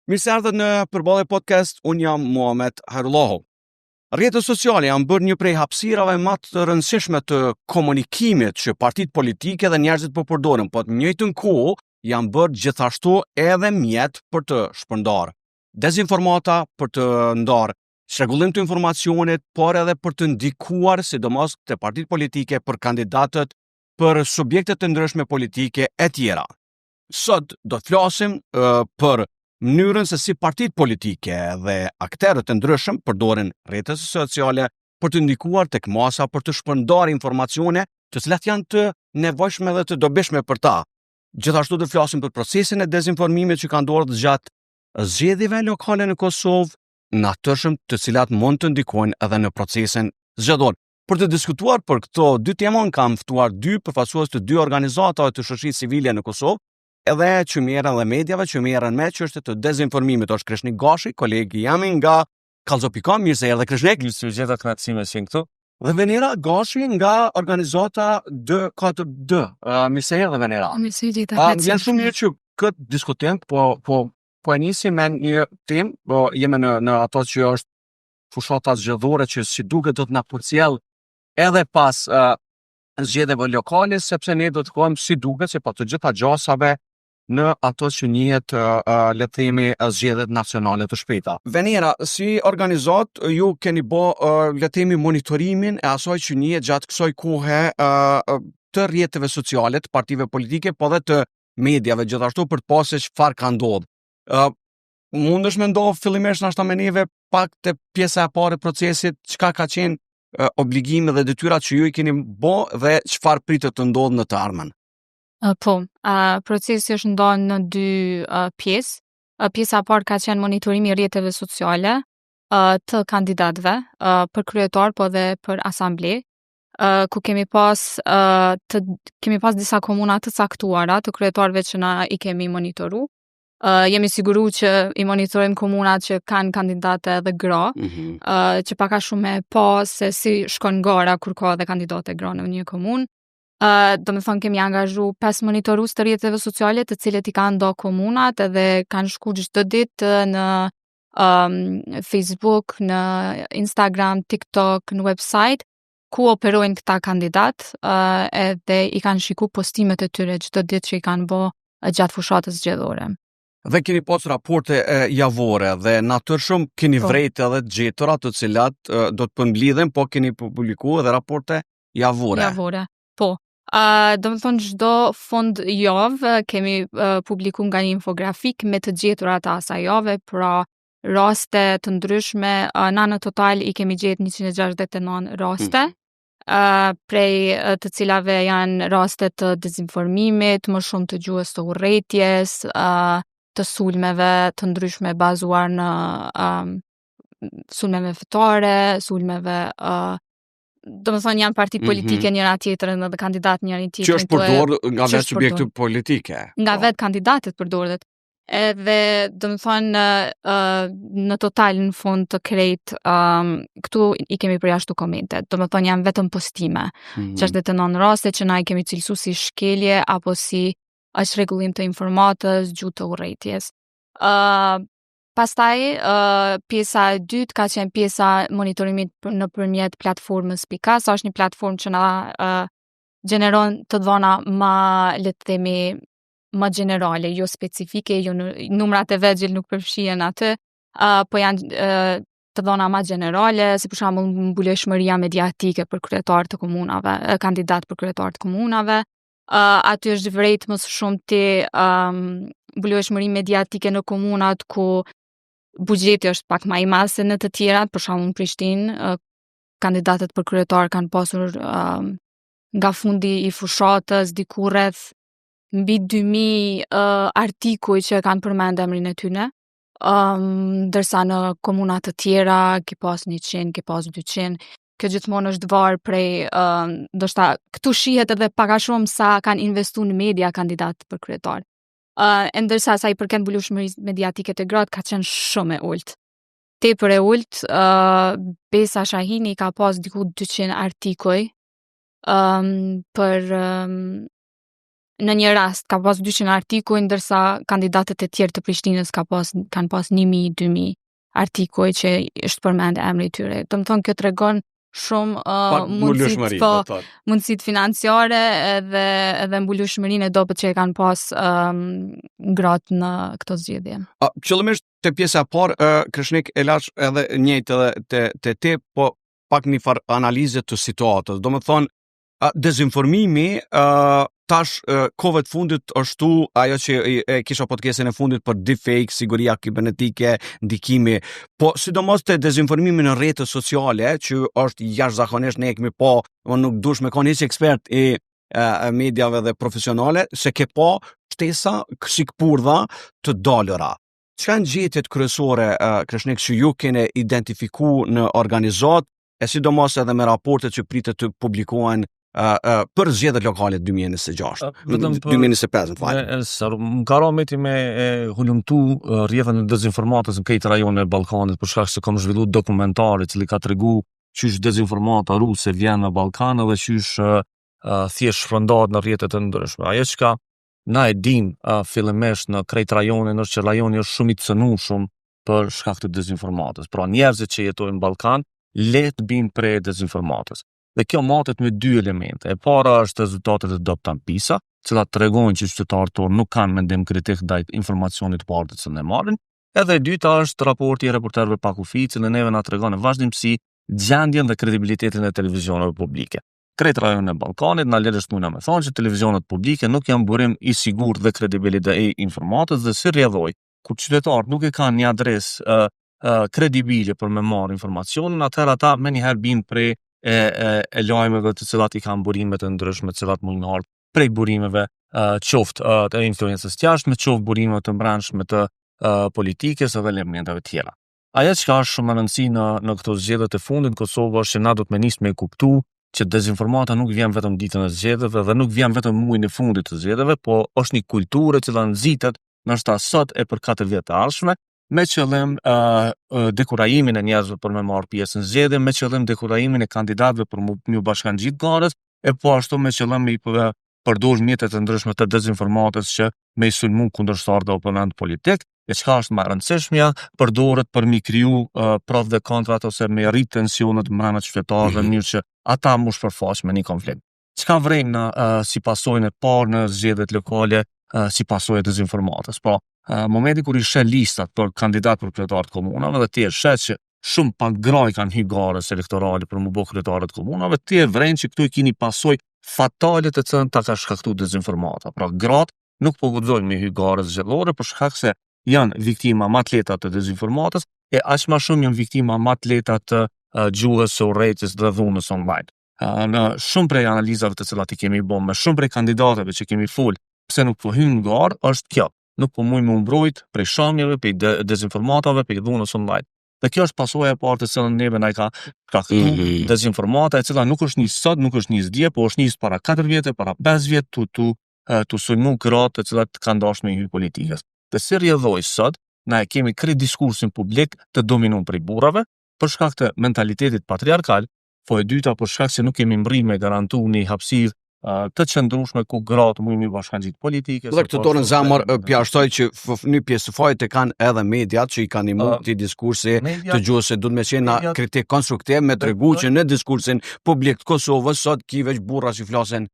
Mirë se ardhët në Përballje Podcast, unë jam Muhamet Hairullahu. Rrjetet sociale janë bërë një prej hapësirave më të rëndësishme të komunikimit që partitë politike dhe njerëzit po përdorin, po të njëjtën kohë janë bërë gjithashtu edhe mjet për të shpërndarë dezinformata, për të ndarë çrregullim të informacionit, por edhe për të ndikuar sidomos te partitë politike, për kandidatët, për subjektet të ndryshme politike e tjera. Sot do të flasim për mënyrën se si partitë politike dhe aktorët të ndryshëm përdorin rrjetet sociale për të ndikuar tek masa, për të shpërndarë informacione të cilat janë të nevojshme dhe të dobishme për ta. Gjithashtu do të flasim për procesin e dezinformimit që ka ndodhur gjatë zgjedhjeve lokale në Kosovë natyrshëm, të cilat mund të ndikojnë edhe në procesin zgjedhor. Për të diskutuar për këto dy tema, kam ftuar dy përfaqësues të dy organizatave të shoqërisë civile në Kosovë, edhe që merren dhe mediave që merren me çështje të dezinformimit. Është Krishnik Gashi, kolegi jam nga Kallzo.com, mirë se erdhe Krishnik. Ju gjeta kënaqësi me qenë këtu. Dhe Venera Gashi nga organizata D4D. Mirë se erdhe Venera. Mirë se gjeta kënaqësi. Vjen shumë mirë që këtë diskutim, po e nisim me një temë, po jemi në ato që është fushata zgjedhore që si duket do të na përcjell edhe pas zgjedhjeve lokale, sepse ne do të kohëm si duket se po të gjitha gjasave në ato që njihet le të themi zgjedhjet nacionale të shpejta. Venera, si organizat ju keni bë le të themi monitorimin e asaj që njihet gjatë kësaj kohe të rrjeteve sociale, të partive politike, po dhe të mediave gjithashtu për të pasur çfarë ka ndodhur. Mundesh me ndonë fillimisht nashta me neve pak të pjesa e parë e procesit, çka ka qenë obligime dhe detyrat që ju i keni bë dhe çfarë pritet të ndodhë në të ardhmen? Procesi është ndonë në dy pjesë. Pjesa e parë ka qenë monitorimi i rrjeteve sociale të kandidatëve për kryetar, po dhe për asamble, ku kemi pas disa komuna të caktuara të kryetarëve që na i kemi monitoru. Jemi siguru që i monitorojmë komunat që kanë kandidate dhe gra, që paka shumë e pa se si shkon gara kur ka dhe kandidate gra në një komunë. Do me thonë kemi angazhu 5 monitorues të rrjeteve sociale, të cilët i kanë do komunat edhe kanë shku çdo ditë në Facebook, në Instagram, TikTok, në website, ku operojnë këta kandidat, edhe i kanë shiku postimet e tyre çdo ditë që i kanë bë gjatë fushatës zgjedhore. Dhe keni pas raporte javore dhe natyrshëm keni vrejtë edhe të gjetura të cilat do të përmblidhen, po keni publikuar edhe raporte javore. Po. Do më thonë çdo fund javë kemi publiku nga një infografik me të gjetura të asaj jave, pra raste të ndryshme, na në total i kemi gjetë 169 raste, prej të cilave janë raste të dezinformimit, më shumë të gjuhës të urrëties, të sulmeve të ndryshme bazuar në sulmeve fetare, sulmeve do më thonë janë parti politike njëra tjetërën dhe kandidat njëri tjetërën. Që është përdor nga vetë subjekte politike. Nga vetë kandidatet përdorët. Edhe do më thonë në total në fund të krejt këtu i kemi përjashtu komentet. Do më thonë janë vetëm postime. 69 raste që na i kemi cilësu si shkelje apo si është rregullim të informatës, gjuhë të urrëties. Pastaj, pjesa e dytë ka qenë pjesa monitorimit nëpërmjet platformës Pika, sa është një platformë që na gjeneron të dhëna le të themi më generale, jo specifike, jo numrat e vegjël nuk përfshihen atë, po janë të dhëna më generale, si për shembull mbuleshmëria mediatike për kryetar të komunave, kandidat për kryetar të komunave. Aty është vrejtë më së shumti mbuleshmëri mediatike në komunat ku buxheti është pak më i madh se në të tjerat, për shembull në Prishtinë, kandidatët për kryetar kanë pasur nga fundi i fushatës diku rreth mbi 2000 artikuj që kanë përmend emrin e tyre, ndërsa në komuna të tjera ke pas 100, ke pas 200. Kjo gjithmonë është varë prej, ndoshta këtu shihet edhe pak a shumë sa kanë investuar në media kandidatë për kryetar. Ndërsa sa i përket mbulueshmërisë mediatike të gratë ka qenë shumë e ulët. Tepër e ulët, Besa Shahini ka pas diku 200 artikuj për në një rast ka pas 200 artikuj, ndërsa kandidatët e tjerë të Prishtinës kanë pas 1000-2000 artikuj që është përmend emri i tyre. Do të thonë kjo tregon shumë mundësitë financiare edhe mbulueshmërinë e dobët që e kanë pas gratë në këto zgjedhje. Qëllimisht te pjesa e parë, Krishnik e lash edhe njëjtë edhe te po pak një farë analizë të situatës. Do më thonë, dezinformimi tash kohëve të fundit është ajo që e kisha podcastin e fundit për deepfake, siguria kibernetike, ndikimi, po sidomos te dezinformimi në rrjetet sociale, që është jashtëzakonisht ne kemi pa, nuk dush me qenë ekspert i mediave dhe profesionale, se ke pa shtesa sikpurdha të dalëra. Çka janë gjetjet kryesore, Krishnik, që ju keni identifiku në organizat, e sidomos edhe me raportet që pritet të publikohen për zgjedhjet lokale 2026, 2025 në fakt. Më ka rëmeti me hulumtu rrjetën e dezinformatës në këtë rajon e Ballkanit, për shkak se kam zhvillu dokumentari i cili ka tregu qysh dezinformata ruse vjen në Ballkan dhe qysh thjesht shpërndahet në rrjetet e ndryshme. Ajo çka na e dim fillimisht në krejt rajonin është që rajoni është shumë i cënueshëm për shkak të dezinformatës. Pra njerëzit që jetojnë në Ballkan let bin prej dezinformatës. Dhe kjo matet me dy elemente. E para është rezultatet e dobta PISA, cilat tregojnë që qytetarët tonë nuk kanë mendim kritik ndaj informacionit të parë që ne marrin. Edhe e dyta është raporti i reporterëve pa kufi, i cili neve na tregon në vazhdimsi gjendjen dhe kredibilitetin e televizioneve publike. Krejt rajonin e Ballkanit na lehtësisht mund me thonë që televizionet publike nuk janë burim i sigurt dhe kredibil i informatës dhe si rrjedhoj, kur qytetarët nuk e kanë një adresë kredibile për me marrë informacionin, atëherë ata menjëherë bin prej e lajmeve të cilat i kanë burimet e ndryshme, të cilat mund ardh prej burimeve qoftë të influencës jashtme, qoftë burimeve të brendshme të politikës edhe elementeve tjera. Ajo që ka shumë rëndësi në këto zgjedhjet e fundit në Kosovë është që na do të menis me kuptu që dezinformata nuk vjen vetëm ditën e zgjedhjeve dhe nuk vjen vetëm muajin e fundit të zgjedhjeve, po është një kulturë që nxitet ndoshta sot e për 4 vjet të ardhshme, me qëllim dekurajimin e njerëzve për me marrë pjesë në zgjedhje, me qëllim dekurajimin e kandidatëve për mu bashkangjit garës, e po ashtu me qëllim i përdor mjetet e ndryshme të dezinformatës që me i sulmu kundërshtar dhe oponent politik, e çka është më e rëndësishmja, përdoret për mi kriju provë dhe kontrat ose me rrit tensionet brenda qytetarëve në mënyrë që ata mos përfaqen me një konflikt. Çka vrejmë si pasojë e parë në zgjedhjet lokale si pasojë e dezinformatës. Po, momenti kur i sheh listat për kandidat për kryetar të komunave dhe ti e sheh që shumë pak graj kanë hyrë garës elektorale për mu bë kryetarët komunave, ti e vren që këtu i keni pasojë fatale të cilën ta ka shkaktuar dezinformata. Pra gratë nuk po guxojnë me hyrë garës zgjedhore për shkak se janë viktima më të lehta të dezinformatës e aq më shumë janë viktima më të lehta të gjuhës së urrëties dhe dhunës online. Në shumë prej analizave të cilat i kemi bërë me shumë prej kandidatëve që kemi fol pse nuk po hyjnë në garë është kjo. Nuk po mujnë me mbrojt prej shamjeve, prej dezinformatave, prej dhunës online. Dhe kjo është pasojë e parë të cilën neve na i ka shkaktuar dezinformata, e cila nuk është nis sot, nuk është nis dje, po është nis para 4 vjetë, para 5 vjetë tu sulmu gratë të cilat kanë dashur me hyrë politikës. Dhe si rrjedhoj sot, na e kemi krejt diskursin publik të dominuar prej burrave për shkak të mentalitetit patriarkal, po e dyta për shkak se nuk kemi mbrime garantu një hapësirë të qëndrueshme ku gratë mund të bashkangjit politike. Dhe këtë dorën zamër pjashtoj që një pjesë fajt e kanë edhe mediat që i kanë imu këtij diskursi të gjuhës se duhet me qenë kritik konstruktiv me tregu që në diskursin publik të Kosovës sot ki veç burra që flasin.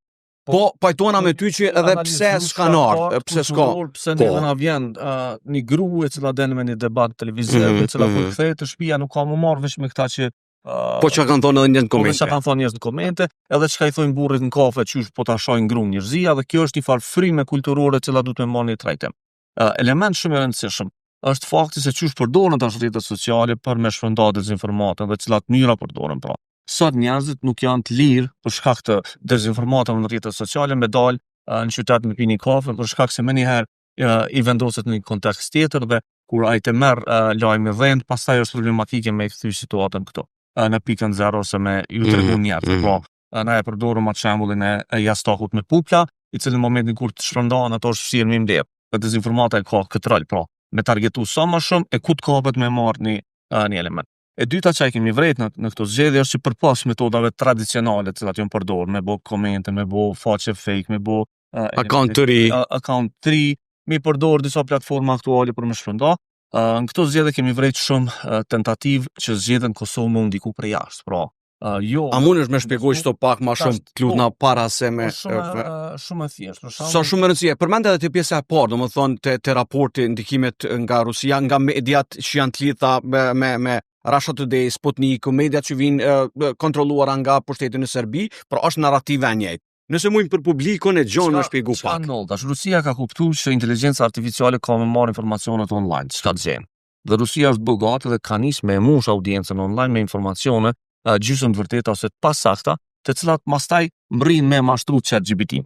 Po pajtona me ty që edhe pse s'ka ardhur, pse s'ka. Pse ne na vjen një grua e cila del me një debat televiziv, e cila kur kthehet të shtëpia nuk ka më marrë vesh me këta që po çka kanë thonë edhe njerëz në komente. Po çka kanë thonë njerëz në komente, edhe çka i thonë burrit në kafe, çysh po ta shohin gruan njerëzia dhe kjo është një farë fryme kulturore që duhet të marrë në trajtim. Element shumë i rëndësishëm është fakti se çysh përdoren tash rrjetet sociale për me shpërndar dezinformatën dhe cilat mënyra përdoren pra. Sot njerëzit nuk janë të lirë për shkak të dezinformatave në rrjetet sociale me dal në qytet me pini kafe për shkak se menjëherë i vendoset në një kontekst tjetër dhe kur ai të merr lajmin dhënë, pastaj është problematike me këtë situatën këtu. Në pikën 0 ose me ju tregu njerëz. Po, na e përdorëm atë shembullin e jastokut me pupla, i cili në momentin kur të shpërndahen ato është fshirë me mbledh. Dhe dezinformata e ka këtë rol, pra, me targetu sa më shumë e ku të kapet me marrë një element. E dyta që kemi vrejt në këto zgjedhje është që përpas metodave tradicionale të cilat janë përdorur, me bë komente, me bë faqe fake, me bë Account të ri. Account të ri, mi përdor disa platforma aktuale për me shpërnda. Në këto zgjedhje kemi vrejt shumë tentativë që zgjedhjen Kosovë më ndiku për jashtë. Pra, jo. A mundesh me shpjegoj çto pak më shumë klutna para se me shumë e thjeshtë. Sa shumë e rëndësishme. Përmend edhe te pjesa e parë, domethënë te raporti ndikimet nga Rusia, nga mediat që janë të lidha me Russia Today, Sputnik, mediat që vinë kontrolluara nga pushteti në Serbi, por është narrativa e njëjtë. Nëse mujmë për publikun e gjon më shpjegu pak. Tash Rusia ka kuptuar që inteligjenca artificiale ka me marrë informacionet online, çka gjen. Dhe Rusia është bogatë dhe ka nisë me mush audiencën online me informacione gjysmë të vërteta ose të pasakta, të cilat pastaj mbrin me mashtru ChatGPT.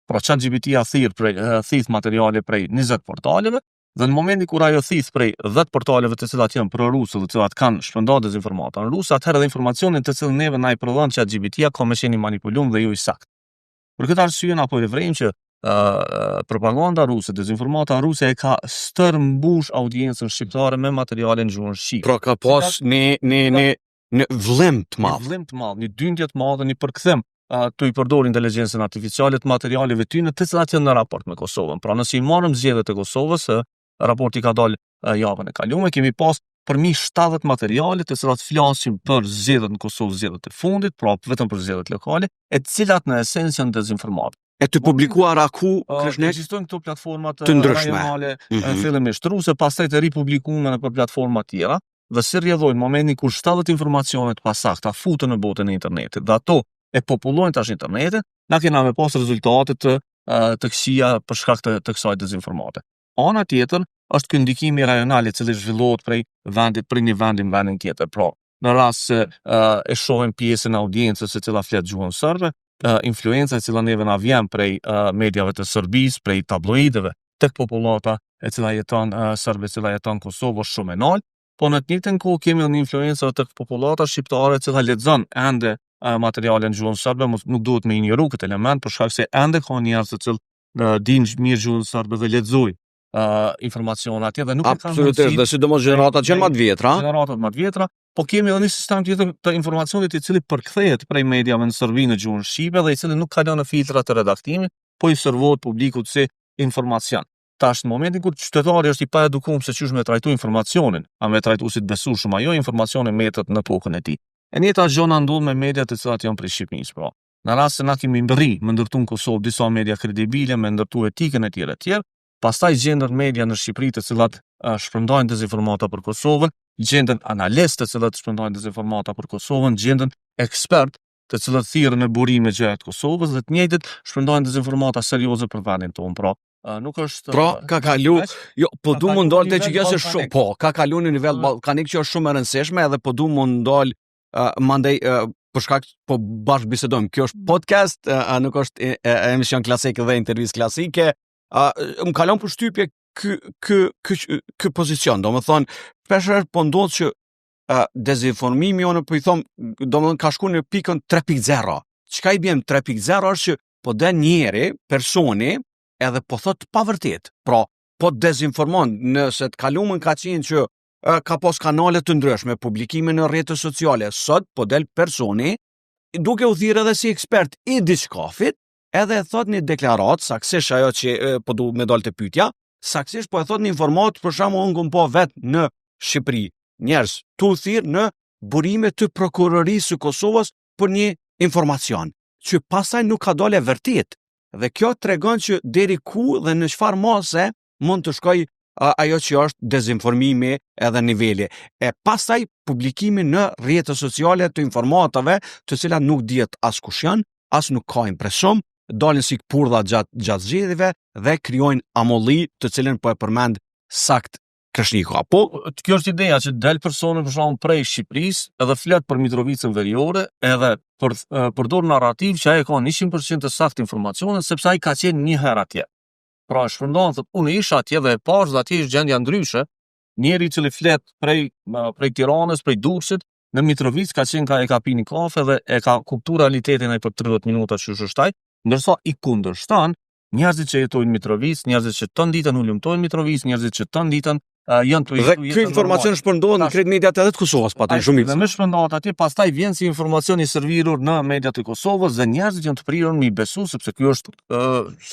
Pra ChatGPT thith materiale prej 20 portaleve dhe në momentin kur ajo thith prej 10 portaleve të cilat janë pro-rusë dhe të cilat kanë shpërndarë dezinformata në rusë, atëherë dhe informacionin të cilën neve na i prodhon ChatGPT-ja ka me qenë i manipulum dhe jo i sakt. Për këtë arsye apo e vrejmë që propaganda ruse, dezinformata ruse e ka stërmbush audiencën shqiptare me materiale në gjuhën shqipe. Pra ka pas në vëllim të madh. Një dyndje të madhe, një përkthim të i përdor inteligjencën artificiale të materialeve tyne të cilat janë në raport me Kosovën. Pra nëse i marrëm zgjedhjet e Kosovës, raporti ka dalë javën e kaluar, kemi pas përmi 70 materiale të cilat flasin për zgjedhjet në Kosovë, zgjedhjet e fundit, pra vetëm për zgjedhjet lokale, e të cilat në esencë janë dezinformata. E të publikuara ku Krishnek? Ekzistojnë këto platformat të ndryshme rajonale, fillimisht ruse, pastaj të ripublikuara në platforma tjera. Dhe si rrjedhojnë momentin kur 70 informacionet pasakta futen në botën e internetit dhe ato e popullojnë tash internetin, na kena me pas rezultate të këqija për shkak të kësaj dezinformate. Ana tjetër është ky ndikimi rajonal i cili zhvillohet prej një vendi në vendin tjetër. Pra, në rast se e shohim pjesën e audiencës e cila flet gjuhën serbe, influenca e cila neve na vjen prej mediave të Serbisë, prej tabloideve tek popullata e cila jeton serbe, e cila jeton Kosovë është shumë e lartë. Po në të njëjtën kohë kemi një influencë të popullata shqiptare që lexon ende materiale në gjuhën serbe, nuk duhet me injoru këtë element për shkak se ende ka njerëz të cilë dinë mirë gjuhën serbe dhe lexojnë informacione atje dhe nuk e kanë absolutisht, dhe sidomos gjeneratat që janë më të vjetra. Gjeneratat më të vjetra, po kemi edhe një sistem tjetër të informacionit i cili përkthehet prej mediave në serbi në gjuhën shqipe dhe i cili nuk kalon në filtra të redaktimit, po i servohet publikut si informacion. Tash në momentin kur qytetari është i paedukuar se çysh me trajtu informacionin, a me trajtu si të besueshëm ajo informacioni metet në tokën e tij. E njëjta gjë na ndodh me mediat të cilat janë prej Shqipërisë, pra. Në rast se na kemi me ndërtu në Kosovë disa media kredibile, me ndërtu etikën e tjerë, pastaj gjenden media në Shqipëri të cilat shpërndajnë dezinformata për Kosovën, gjenden analistë të cilat shpërndajnë dezinformata për Kosovën, gjenden ekspertë të cilët thirrën në burime gjëra të Kosovës dhe të njëjtët shpërndajnë dezinformata serioze për vendin tonë, pra. Nuk është ka kalu, jo, po du më ndalë të që gjësë shumë, po, ka kalu në nivel balkanik që është shumë e rëndësishme edhe po du më ndalë mandej për shkak po bashkë bisedojmë. Kjo është podcast, nuk është emision klasike dhe intervjist klasike. Më kalon për shtypje ky pozicion, do më thonë, shpesher po ndodhë që dezinformimi onë, po i thomë, do më thonë ka shku në pikën 3.0. Qka i bjem 3.0 është që po den njeri, personi, edhe po thot pa vërtet. Pra, po dezinformon, nëse të kalumën ka qenë që ka pos kanale të ndryshme, publikime në rrjetet sociale, sot po del personi, duke u thirrë edhe si ekspert i diçkafit, edhe e thot një deklarat, saksisht ajo që po du me dalë të pyetja, saksisht po e thot një informat, për shembull unë po vetë në Shqipëri, njerëz tu thirr në burime të prokurorisë së Kosovës për një informacion, që pastaj nuk ka dalë vërtet. Dhe kjo tregon që deri ku dhe në çfarë mase mund të shkoj ajo që është dezinformimi edhe niveli. E pastaj publikimi në rrjetet sociale të informatave, të cilat nuk dihet as kush janë, as nuk ka impresion, dalin si purdha gjatë zgjedhjeve dhe krijojnë amolli, të cilën po e përmend sakt Krishniku. Po kjo është ideja që del personi për shembull prej Shqipërisë, edhe flet për Mitrovicën veriore, edhe përdor narrativ që ai ka 100% të saktë informacione sepse ai ka qenë një herë atje. Pra shpërndan thotë unë isha atje dhe e pash dhe atje është gjendja ndryshe. Njeri i cili flet prej Tiranës, prej Durrësit, në Mitrovicë ka qenë e ka pini kafe dhe e ka kuptuar realitetin ai për 30 minuta që është ai, ndërsa i kundërshton njerëzit që jetojnë në Mitrovicë, njerëzit që ton ditën ulumtojnë në Mitrovicë, njerëzit që ton ditën janë të Dhe ky informacion shpërndohet në krejt mediat edhe të Kosovës, patën shumicë. Dhe më shpërndohet atje, pastaj vjen si informacion i servitur në mediat e Kosovës dhe njerëzit janë të prirur mi besu sepse ky është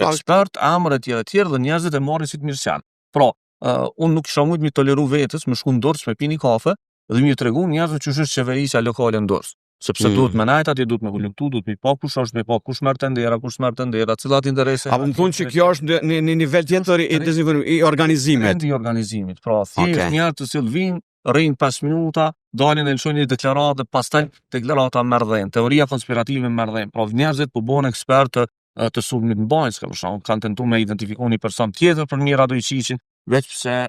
ekspert, emër etj dhe njerëzit e marrin si të mirësian. Pra, unë nuk kisha mujt mi toleru vetës me shku në Durrës me pini kafe dhe mi tregu njerëzve që është qeverisja lokale në Durrës. Sepse duhet me najt atje, duhet me hullumtu, duhet me pa kush është, me pa kush merr tendera, kush merr tendera, cilat interese. Apo më thonë që kjo është në nivel tjetër i organizimit. I organizimit. Pra, thjesht njerëz të cilë vinë, rrinë 5 minuta, dalin e lëshojnë një deklaratë, pastaj deklarata merr dhënë. Teoria konspirative merr dhënë. Pra, njerëzit po bëhen ekspertë të sulmit në Banjska, për shembull, kanë tentuar me identifikoni një person tjetër për mirë ato i qiqin, veç pse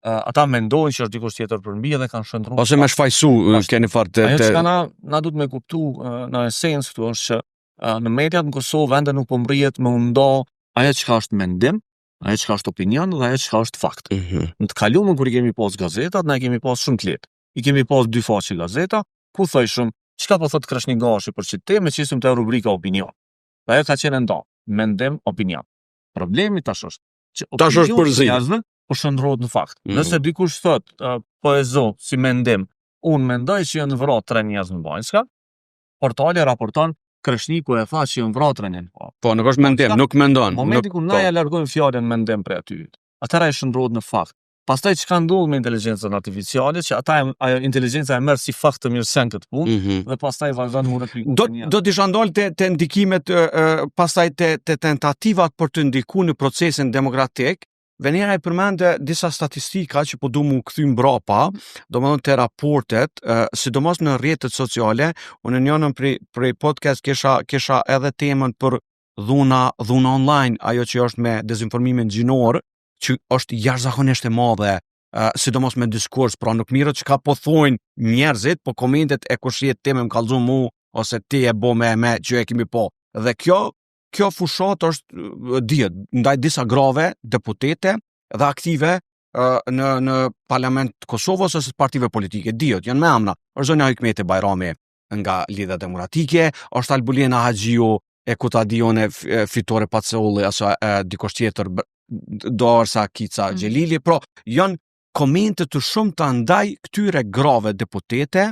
ata mendojnë që është dikush tjetër për mbi dhe kanë shndruar. Ose me shfaqsu keni fort Ajo që na duhet me kuptu në esencë këtu është që në mediat në Kosovë ende nuk po mbrihet me u ndo ajo çka është mendim, ajo çka është opinion dhe ajo çka është fakt. Në të kaluamën kur i kemi pas gazetat, na i kemi pas shumë të lehtë. I kemi pas 2 faqe gazeta, ku thojshëm çka po thot Krasnigashi për çit temë, që ishim te rubrika opinion. Dhe ajo ka qenë ndo, mendim, opinion. Problemi tash është që tash është përzim. Po shndrohet në fakt. Nëse dikush thot po e zo si mendim, unë mendoj që janë vrarë 3 njerëz në Banjska, portali raporton Krashniku e tha që janë vrarë 3 njerëz. Po nuk është mendim, nuk mendon. Momenti kur na ja largojmë fjalën mendim prej aty. Atëra e shndrohet në fakt. Pastaj çka ndodh me inteligjencën artificiale, që ajo inteligjenca e merr si fakt të mirësen këtë punë dhe pastaj vazhdon me replikimin. Do të isha ndalë te ndikimet pastaj te tentativat për të ndikuar në procesin demokratik. Venera i përmende disa statistika që po du mu kthy mbrapa, domethënë te raportet, sidomos në rrjetet sociale. Unë në njënën prej podcast kisha edhe temën për dhuna online, ajo që është me dezinformimin gjinor, që është jashtëzakonisht e madhe, sidomos me diskurs, pra nuk mirët që ka po thojnë njerëzit, po komentet e kush jetë teme më kallzu mu, ose ti e bo me që e kemi po. Dhe kjo fushat është dihet ndaj disa grave deputete dhe aktive në parlament të Kosovës ose partive politike. Dihet, janë me emra. Është Zonja Hikmeti Bajrami nga Lidhja Demokratike, është Albulina Haxhiu e Kutadione Fitore Paceulli ose dikush tjetër Dorsa Kica Xhelili. Pro, janë komente të shumta ndaj këtyre grave deputete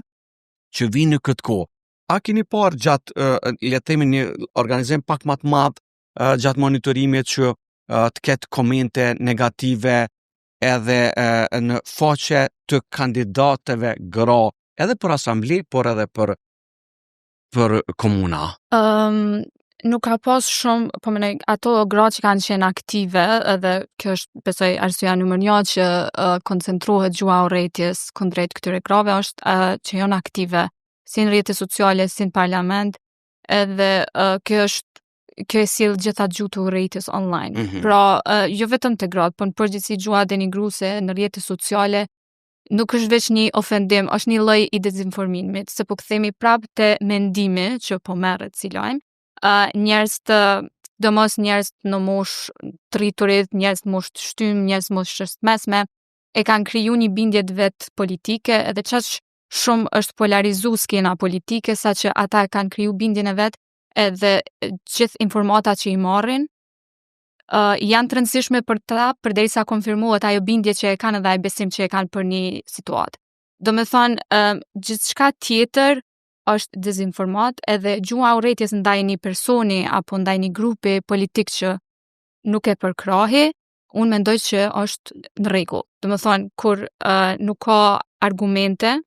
që vinë në këtë kohë. A keni parë gjatë le të themi një organizim pak më të madh gjatë monitorimit që të ketë komente negative edhe në faqe të kandidatëve gra, edhe për asambli, por edhe për komuna? Nuk ka pas shumë, po mendoj ato gra që kanë qenë aktive, edhe kjo është besoj arsyeja numër 1 që koncentrohet gjua urrëties kundrejt këtyre grave është që janë aktive si në rrjetet sociale, si në parlament, edhe kjo e sjell gjithatë gjuhë të urrëties online. Pra, jo vetëm te gratë, por në përgjithësi gjua denigruese në rrjetet sociale nuk është veç një ofendim, është një lloj i dezinformimit, se po kthehemi prapë te mendimi që po merret si lajm. Njerëz në moshë të rriturit, njerëz në moshë të shtym, njerëz në moshë të mesme, e kanë kriju një bindje vet politike, edhe çaq shumë është polarizu skena politike, sa që ata e kanë kriju bindjen e vet, edhe gjithë informatat që i marrin janë të rëndësishme për ta, përderisa konfirmohet ajo bindje që e kanë edhe ai besim që e kanë për një situatë. Domethënë, gjithçka tjetër është dezinformat, edhe gjua urrëties ndaj një personi apo ndaj një grupi politik që nuk e përkrahi, unë mendoj që është në rregull. Domethënë, kur nuk ka argumente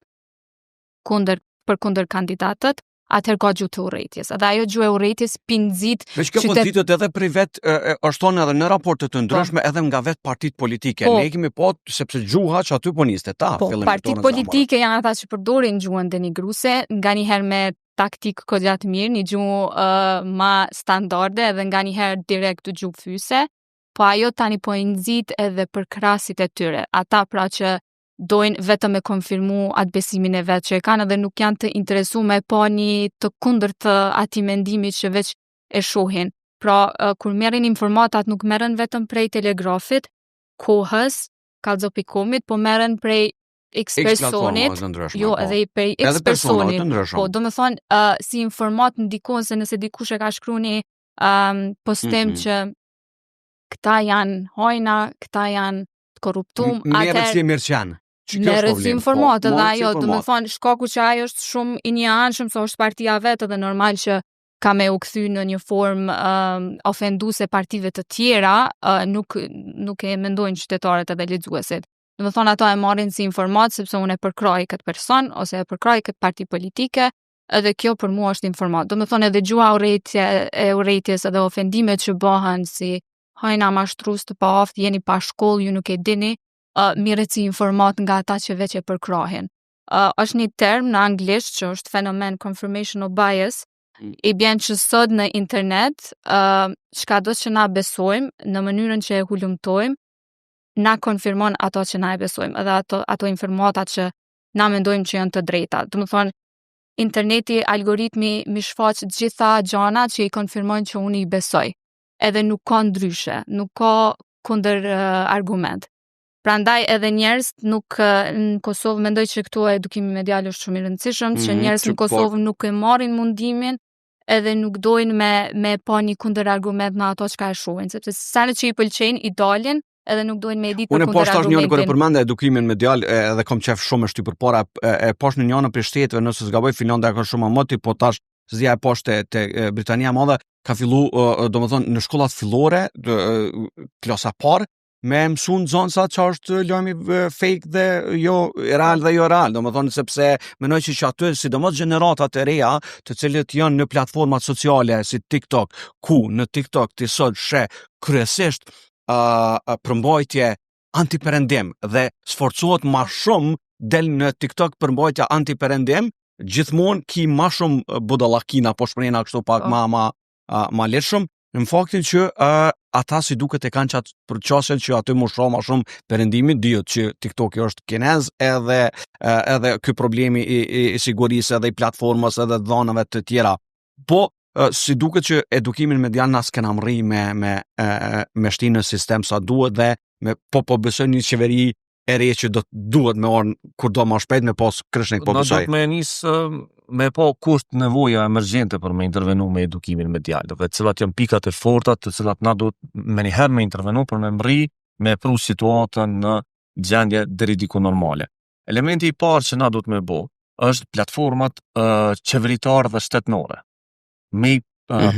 për kundër kandidatët, atëherë ka gjuhë të urrëties. Edhe ajo gjuhë e urrëties pinzit veç kjo po ditet edhe prej vet është thonë edhe në raporte të ndryshme edhe nga vet partitë politike. Ne kemi sepse gjuha që aty po niste ta. Partitë politike janë ata që përdorin gjuhën denigruese, nganjëherë me taktik goxha të mirë, një gjuhë ma standarde edhe nganjëherë direkt gjuhë fyse, po ajo tani po i nxit edhe për krahasit e tyre. Ata pra që dojnë vetëm me konfirmu atë besimin e vetë që e kanë edhe nuk janë të interesuar me pa një të kundërt të atij mendimi që veç e shohin. Pra, kur merrin informatat nuk merren vetëm prej telegrafit, kohës, kallxo.comit, po merren prej X personit, jo edhe prej X personit. Po, domethënë si informat ndikon se nëse dikush e ka shkruar një postim që këta janë hojna, këta janë korruptum, merret si emerçan. merret si informat edhe ajo, do të thonë shkaku që ajo është shumë i njeanshëm, se është partia vetë dhe normal që ka me u kthy në një formë ofenduese partive të tjera, nuk e mendojnë qytetarët edhe lexuesit. Do të thonë ato e marrin si informat sepse unë e përkroj këtë person ose e përkroj këtë parti politike, edhe kjo për mua është informat. Do të thonë edhe gjua urrejtjes edhe ofendimet që bëhen si hajna mashtrus të paaft, jeni pa shkollë, ju nuk e dini, mirët si informat nga ata që veç e përkrahin. Është një term në anglisht që është fenomen confirmational bias, i bjen që sot në internet, çka do që na besojmë, në mënyrën që e hulumtojmë, na konfirmon ato që na e besojmë, edhe ato informata që na mendojmë që janë të drejta. Do të thonë, interneti, algoritmi mi shfaq gjitha gjana që i konfirmojnë që unë i besoj. Edhe nuk ka ndryshe, nuk ka kundër argument. Prandaj edhe njerëz nuk në Kosovë mendoj që këtu edukimi medial është shumë i rëndësishëm, që njerëz në Kosovë nuk e marrin mundimin edhe nuk dojnë me pa një kundër argument në ato çka e shohin, sepse sanë që i pëlqejnë i dalin edhe nuk dojnë me e ditë për kundër argumentin. Unë poshtë është njënë kërë përmende edukimin medial edhe kom qef shumë është i përpara poshtë në njënë për shtetëve nëse zgaboj Finlanda ka shumë moti, po tash zja e poshtë të Britania Madhe ka fillu do më thonë në shkollat fillore klasa parë me mësun zonësa që është lojmi fake dhe jo real dhe jo real, do më thonë sepse menoj që aty sidomos gjeneratat e reja të cilët janë në platformat sociale si TikTok, ku në TikTok ti sot she kryesisht përmbajtje antiperendim dhe sforcohet ma shumë del në TikTok përmbajtja antiperendim, gjithmonë ki ma shumë budallakina po shprehna kështu pak ma lirshëm, në faktin që ata si duket e kanë qatë për qasjen që aty më shumë perendimi, dihet që TikTok është kinez edhe ky problemi i sigurisë edhe i platformës edhe dhënave të tjera. Po si duket që edukimin medial na s'kena mri me shtinë në sistem sa duhet dhe po besoj një qeveri e re që duhet me orën kur do më shpejt me pas kryshnik po besoj. Do të me nisë me po kusht nevoja emergjente për me intervenu me edukimin medial, dhe cilat janë pikat e forta të cilat na duhet me njëherë me intervenu për me mri me pru situatën në gjendje deri diku normale. Elementi i parë që na duhet me bo është platformat qeveritar dhe shtetnore, me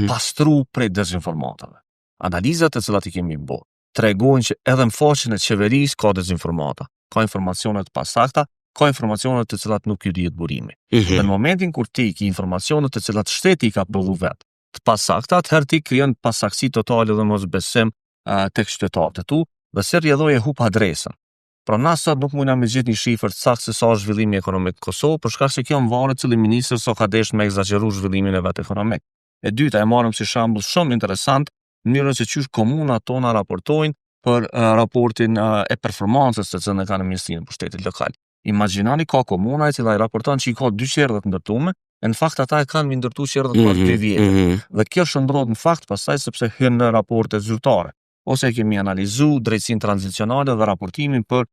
pastru prej dezinformatave. Analizat e cilat i kemi bo tregojnë që edhe në faqen e qeverisë ka dezinformata, ka informacionet pasakta, ka informacionet të cilat nuk ju dihet burimi. Dhe në momentin kur ti ki informacionet të cilat shteti ka prodhu vetë, të pasakta, atëherë ti krijon pasaktësi totale dhe mos besim tek qytetarët e tu, dhe se rrjedhoi e hup adresën. Pra na sot nuk mundna me gjetë një shifër të saktë se sa është zhvillimi ekonomik në Kosovë, për shkak se kjo varet cili ministër sa ka desh me egzageru zhvillimin e vet ekonomik. E dyta e marrim si shembull shumë interesant mënyrën se çysh komunat tona raportojnë për raportin e performancës të cilën e kanë në Ministrinë e Pushtetit Lokal. Imagjinani ka komuna e cila i raporton që i ka 2 qerdhe të ndërtume, e në fakt ata e kanë me ndërtu qerdhet për 2 vjetë. Dhe kjo shndrohet në fakt pastaj sepse hyn në raporte zyrtare. Ose kemi analizu drejtësinë tranzicionale dhe raportimin për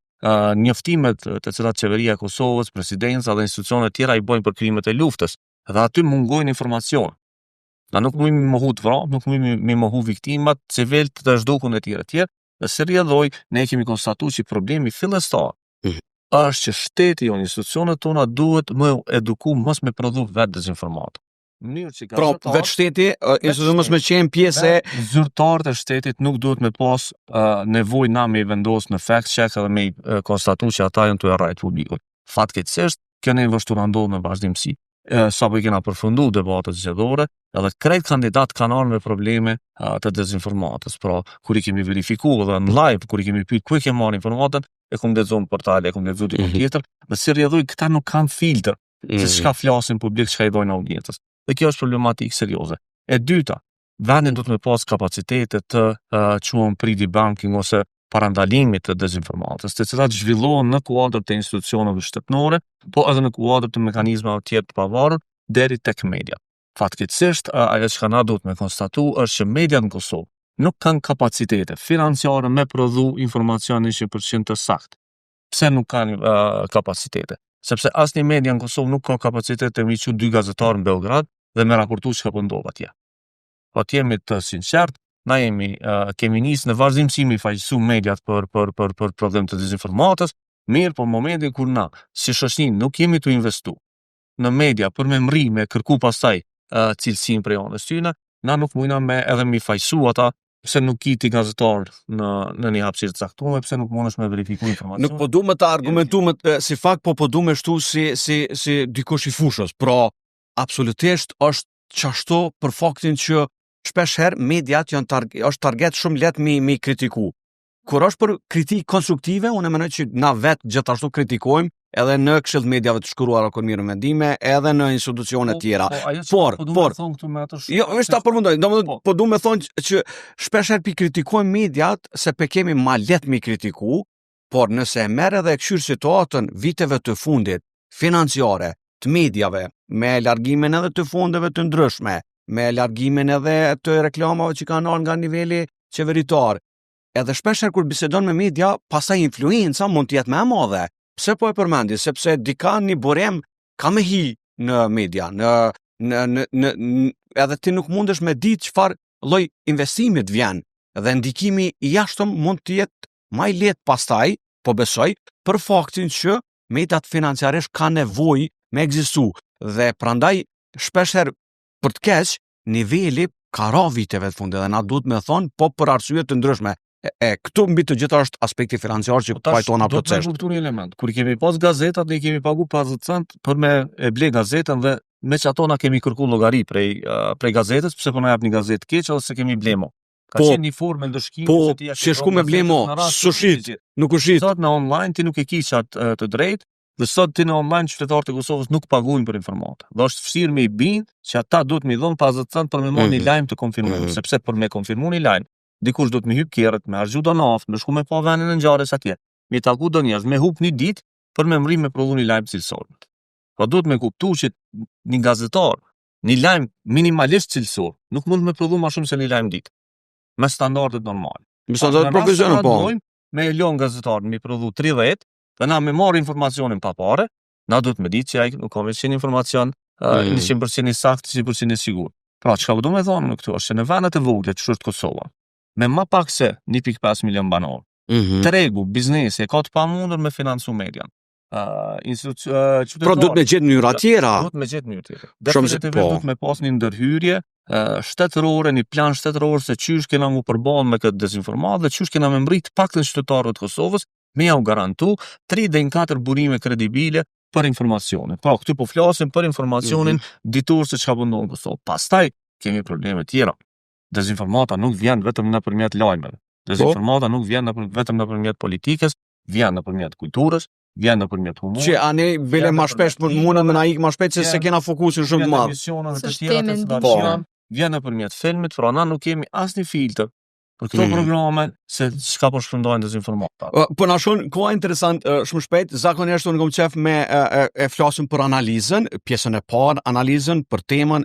njoftimet të cilat qeveria e Kosovës, presidenca dhe institucionet tjera i bojnë për krimet e luftës. Dhe aty mungojnë informacion. Na nuk mund mi mohu të vrap, nuk mund mi mohu viktimat, civilt të zhdukun e tjera, dhe se rrjedhoj, ne kemi konstatu që problemi fillestar është që shteti o institucionet tona duhet më eduku mos me prodhu vetë dezinformatë. Pra, vetë shteti, institucionet mos me qenë pjesë zyrtarët e shtetit nuk duhet me pas nevoj na me i vendos në fact check edhe me i konstatu që ata janë të errajt publikut. Fatkeqësisht, kjo ne vështu ndodh në vazhdimsi. Sapo i kena përfundu debatët zgjedhore, edhe krejt kandidat kanë ardhur me probleme të dezinformatës. Pra, kur i kemi verifikuar dhe në live, kur i kemi pyet ku e ke marrë informatën, e kom lexuar në portale, e kom lexuar diku tjetër, dhe si rrjedhoj këta nuk kanë filtr se çka flasin publik, çka i dojnë audiencës. Dhe kjo është problematikë serioze. E dyta, vendin do të me pas kapacitete të quhen pre-debunking ose parandalimit të dezinformatës, të cilat zhvillohen në kuadër të institucioneve shtetërore, po edhe në kuadër të mekanizmave tjerë të pavarur deri tek media. Fatkeqësisht, ajo që na duhet me konstatu është që mediat në Kosovë nuk kanë kapacitete financiare me prodhu informacione 100% të saktë. Pse nuk kanë kapacitete? Sepse asnjë media në Kosovë nuk ka kapacitete me çu 2 gazetarë në Beograd dhe me raportu çka po ndodh atje. Po të jemi të sinqert, na kemi nisë në vazhdimsi mi faqësu mediat për problem të dezinformatës, mirë, por momentin kur na, si shoqëri, nuk jemi të investu në media për me mri, me kërku pastaj cilësinë prej anës tyne, na nuk mujna me edhe mi faqësu ata, pse nuk kiti gazetar në një hapësirë të caktuar, pse nuk mundesh me verifiku informacion. Nuk po du me ta argumentu si fakt, po du me shtu si dikush i fushës. Pra, absolutisht është qashtu për faktin që shpesh herë mediat është target shumë let mi kritiku. Kur është për kritikë konstruktive, unë mendoj që na vetë gjithashtu kritikojmë edhe në këshill mediave të shkruara kur mirë mendime, edhe në institucione tjera. Por, jo, është ta përmendoj, domethënë po du me thonë që shpesh herë pi kritikojmë mediat se pe kemi ma let mi kritiku, por nëse e merr edhe këshyr situatën viteve të fundit financiare të mediave, me largimin edhe të fondeve të ndryshme, me largimin edhe të reklamave që kanë ardhur nga niveli qeveritar, edhe shpesher kur bisedon me media, pastaj influenca mund të jetë më e madhe. Pse po e përmendi? Sepse dika një burim ka me hi në media, edhe ti nuk mundesh me ditë çfarë lloj investimit vjen, dhe ndikimi i jashtëm mund të jetë më i lehtë pastaj, po besoj, për faktin që mediat financiarisht ka nevojë me ekzistu, dhe prandaj shpesher për të keq niveli ka ra viteve të fundit, dhe na duhet me thonë po për arsye të ndryshme. Këtu mbi të gjitha është aspekti financiar që pajtona procesht. Do të kuptoni element. Kur kemi pas gazetat, ne kemi pagu 50 cent për me e ble gazetën, dhe me që ato na kemi kërku llogari prej gazetës, pse po na jap një gazetë keq ose kemi blemo. Ka qenë një formë ndëshkimi se ti që shku me blemo, sushit, nuk u shit. Sot në online ti nuk e ke të drejtë, dhe sot ti në online qytetarët e Kosovës nuk paguajnë për informata. Dhe është vështirë me i bind që ata duhet me i dhon 50 cent për me marrë një lajm të konfirmuar, sepse për me konfirmu një lajm dikush do të më hyp kerët, me argju do naft, me shku me pa venin e ngjarjes atje, me taku do njerëz, me hup një ditë për me mri me prodhu një lajm cilësor. Po duhet me kuptu që një gazetar, një lajm minimalisht cilësor, nuk mund me prodhu më shumë se një lajm ditë, me standardet normale. Me standardet profesionale po. Me lon gazetarin me prodhu 30, dhe na me marr informacionin pa pare, na duhet me ditë që ai nuk ka veçin informacion 100% i saktë, 100% i sigurt. Pra, çka do me thonë në këtu është që në vendet e vogla që është Kosova, me më pak se 1.5 milion banor, tregu, biznesi e ka të pamundur me financu median. Pra duhet me gjetë mënyra tjera. Duhet me gjetë mënyra tjera. Definitivt duhet me pas një ndërhyrje shtetërore, një plan shtetëror se qysh kena mu përballë me këtë dezinformatë dhe qysh kena me mbrit paktën qytetarët të Kosovës me ja u garantu 3 deri në 4 burime kredibile për informacionin. Pra, këtu po flasim për informacionin ditur se çka po ndodh në Kosovë. Pastaj kemi probleme tjera. Dezinformata nuk vjen vetëm nëpërmjet lajmeve. Dezinformata nuk vjen vetëm nëpërmjet politikës, vjen nëpërmjet kulturës, vjen nëpërmjet humorit. Që ani bile më shpesh mundem na ik më shpejt se kena fokusin shumë të madh. Vjen nëpërmjet filmit, pra na nuk kemi asnjë filtr për këto programe se çka po shpërndajnë dezinformata. Po na shon koha interesant shumë shpejt, zakonisht unë kam qef me e flasim për analizën, pjesën e parë, analizën për temën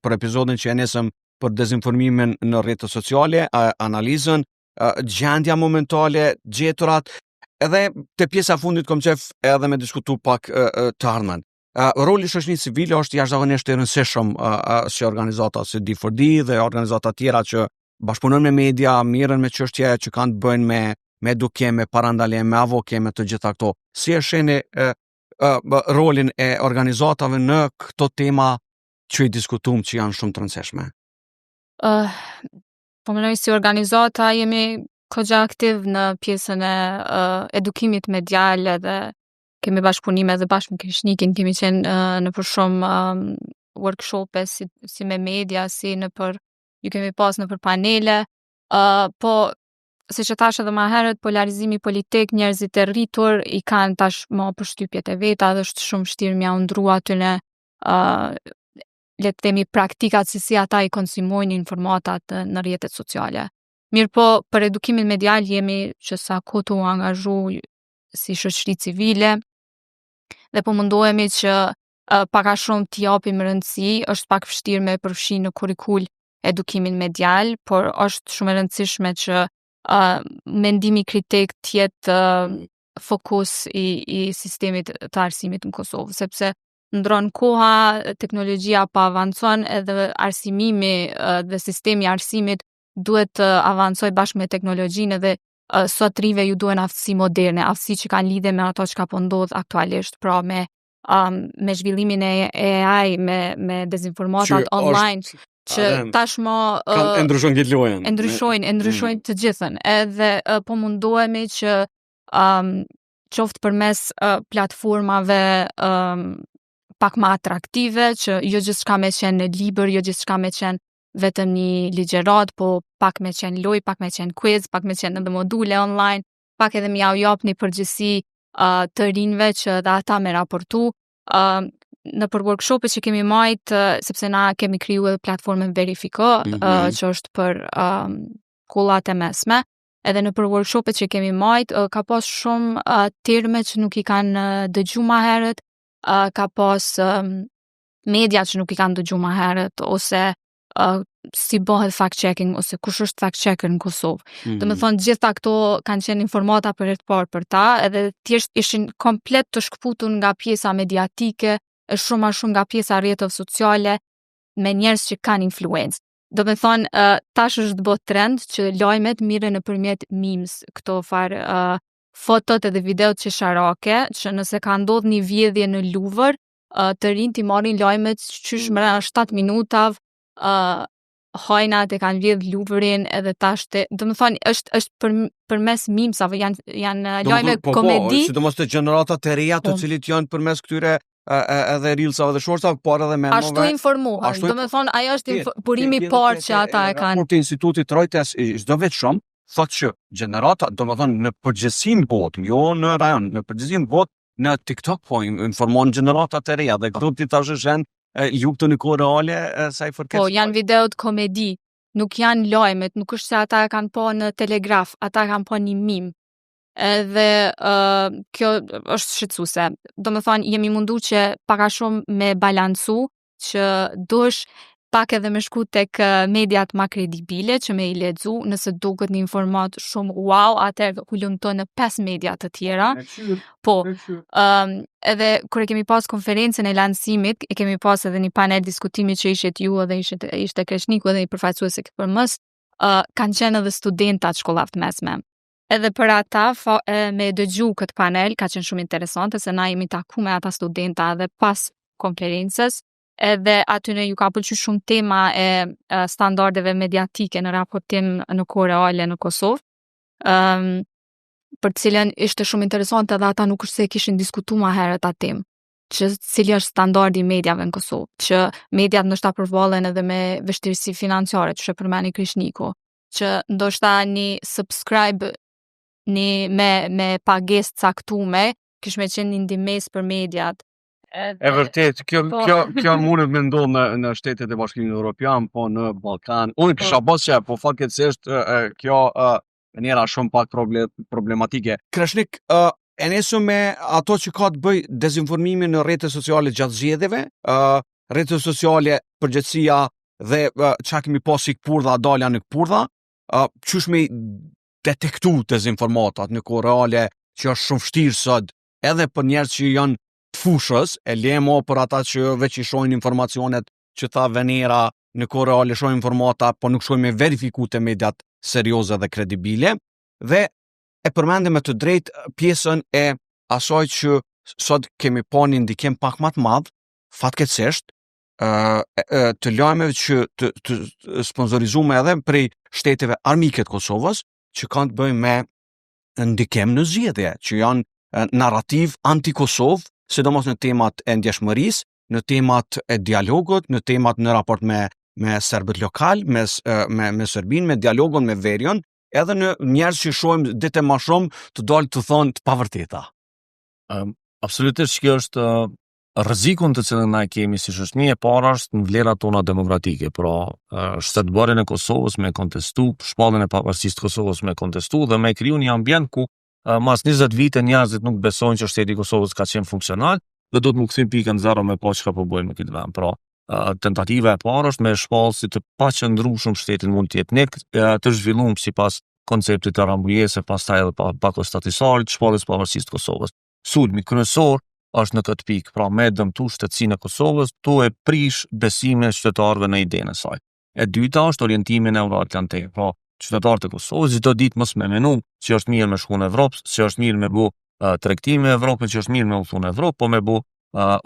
për episodin që e nisëm për dezinformimin në rrjetet sociale, analizën, gjendja momentale, gjeturat, edhe te pjesa fundit kom qef edhe me diskutu pak të ardhmen. Roli shoqërisë civile është jashtëzakonisht i rëndësishëm si organizata si D4D dhe organizata tjera që bashkëpunojnë me media, mirën me çështje që kanë të bëjnë me edukim, me parandalim, me avokim, me të gjitha këto. Si e shihni rolin e organizatave në këto tema që i diskutuam që janë shumë të rëndësishme? Po mendoj si organizata jemi kogja aktiv në pjesën e edukimit medial, dhe kemi bashkëpunime dhe bashkë me Krishnikin, kemi qenë në për shumë workshope si me media, si ju kemi pas në për panele, po si që tash edhe ma herët, polarizimi politik, njerëzit e rritur i kanë tash më përshtypjet e veta dhe është shumë vështirë mja undru atyne le të themi praktikat si ata i konsumojnë informatat në rrjetet sociale. Mirë po, për edukimin medial jemi që sa kohë u angazhu si shoqëri civile dhe po mundohemi që pak a shumë t'i japim rëndësi, është pak vështirë me përfshi në kurrikul edukimin medial, por është shumë e rëndësishme që mendimi kritik t'jetë fokus i sistemit të arsimit në Kosovë, sepse ndron koha, teknologjia pa avancon edhe arsimimi dhe sistemi i arsimit duhet të avancoj bashkë me teknologjinë edhe sot rive ju duhen aftësi moderne, aftësi që kanë lidhje me ato që po ndodh aktualisht, pra me zhvillimin e AI, me dezinformatat online, që tashmë e ndryshojnë këtë lojën. E ndryshojnë të gjithën. Edhe po mundohemi që qoftë përmes platformave pak më atraktive, që jo gjithçka me qenë në libër, jo gjithçka me qenë vetëm një ligjerat, po pak me qenë loj, pak me qenë quiz, pak me qenë edhe module online, pak edhe mi au jap një përgjithësi të rinjve që dhe ata me raportu. Në për workshopet që kemi majt, sepse na kemi kriju edhe platformën Verifiko, që është për kullat e mesme, edhe në për workshopet që kemi majt, ka pas shumë terme që nuk i kanë dëgju ma herët, ka pas media që nuk i kanë dëgju ma herët, ose si bëhet fact-checking, ose kush është fact-checker në Kosovë. Do me thonë, gjitha këto kanë qenë informata për herë të parë për ta, edhe thjesht ishin komplet të shkëputur nga pjesa mediatike, e shumë nga pjesa rrjeteve sociale, me njerëz që kanë influencë. Do me thonë, tash është bë trend që lajmet mirën nëpërmjet memes, këto farë fotot edhe videot që sharake, që nëse ka ndodhur një vjedhje në Luvër, të rinjt i marrin lajmet qysh mbrana 7 minutav, hajnat e kanë vjedh Luvërin edhe tash do me thonë është përmes memesave, janë lajme komedi. Sidomos të gjeneratat e reja të cilit janë përmes këtyre edhe reelsave dhe shortsave, por edhe memove. Ashtu informuar. Do me thonë, ajo është burimi i parë që ata e kanë. Raporti Institutit Reuters çdo vit shumë thotë që gjenerata, do me thonë në përgjithësi në botë, jo në rajon, në përgjithësi në botë, në TikTok po informon gjeneratat e reja dhe këto ti tash janë luptë në kohë reale sa i përket. Po, janë videot komedi, nuk janë lajmet, nuk është se ata e kanë po në Telegraf, ata kanë po një meme. Edhe kjo është shqetësuese. Do me thonë, jemi mundu që paka shumë me balancu, që duhesh pak edhe me shku tek mediat ma kredibile, që me i lexu, nëse duket një informat shumë wow, atëherë ulëm të në 5 mediat të tjera. Po, edhe kur e kemi pas konferencën e lancimit, e kemi pas edhe një panel diskutimi që ishet ju edhe ishte Kreshniku edhe një përfaqësues e përmës, kanë qenë edhe studentat shkollave të mesme. Edhe për ata, me dëgju këtë panel, ka qenë shumë interesante, se na jemi taku me ata studenta edhe pas konferencës, edhe aty ne ju ka pëlqyer shumë tema e standardeve mediatike në raportim në kohë reale në Kosovë, për cilën ishte shumë interesante edhe ata nuk është se kishin diskutuar më herët atë temë, që cili është standardi i mediave në Kosovë, që mediat ndoshta përballen edhe me vështirësi financiare, që përmeni Krishniku, që ndoshta një subscribe me pagesë caktuar, kish me qenë një ndihmës për mediat. E vërtet, kjo mundet me ndodhë në shtetet e Bashkimit Evropian, po në Ballkan. Unë kisha bos që, po fatkeqësisht kjo njëra shumë pak problematike. Kreshnik, e nesu me ato që ka të bëj dezinformimi në rrjetet sociale gjatë zgjedhjeve, rrjetet sociale përgjithësia dhe çka kemi pas si këpurdha dalja në këpurdha, qysh me detektu dezinformatat në kohë reale, që është shumë vështirë sot, edhe për njerëz që janë të fushës, e lemo për ata që veç i shohin informacionet që tha Venera në kohë reale, shohin informata, po nuk shohin me verifiku të mediat serioze dhe kredibile, dhe e përmende me të drejt pjesën e asaj që sot kemi pa një ndikim pak më të madh, fatkeqësisht, të lajmeve që të sponsorizuar edhe prej shteteve armike të Kosovës, që kanë të bëjnë me ndikim në zgjedhje, që janë narrativ anti-Kosovë, sidomos në temat e ndjeshmërisë, në temat e dialogut, në temat në raport me serbët lokal, me Serbinë, me dialogun me Verion, edhe në njerëz që shohim ditë më shumë të dalë të thonë të pavërteta. Absolutisht kjo është rrezikun të cilën na kemi si shoqëri e para është në vlerat tona demokratike, pra shtetbërjen e Kosovës me kontestu, shpalljen e pavarësisë të Kosovës me kontestu dhe me kriju një ambient ku mas 20 vite njerëzit nuk besojnë që shteti i Kosovës ka qenë funksional dhe do të më kthejmë pikën zero me pa çka po bëjmë në këtë vend. Pra, tentativa e parë është me shpallë si të paqëndrueshëm shtetin multietnik, të zhvilluar sipas konceptit të Rambujese, pastaj edhe pakos statisarit, shpalljes pavarësisë të Kosovës. Sulmi kryesor është në këtë pikë, pra me dëmtu shtetësinë e Kosovës, tu e prish besimin e qytetarëve në idenë e saj. E dyta është orientimi në Euroatlantik. Pra, qytetarët e Kosovës çdo ditë mos me menu që është mirë me shku në Evropë, që është mirë me bu tregtime në Evropë, që është mirë me udhëtu në Evropë, po me bu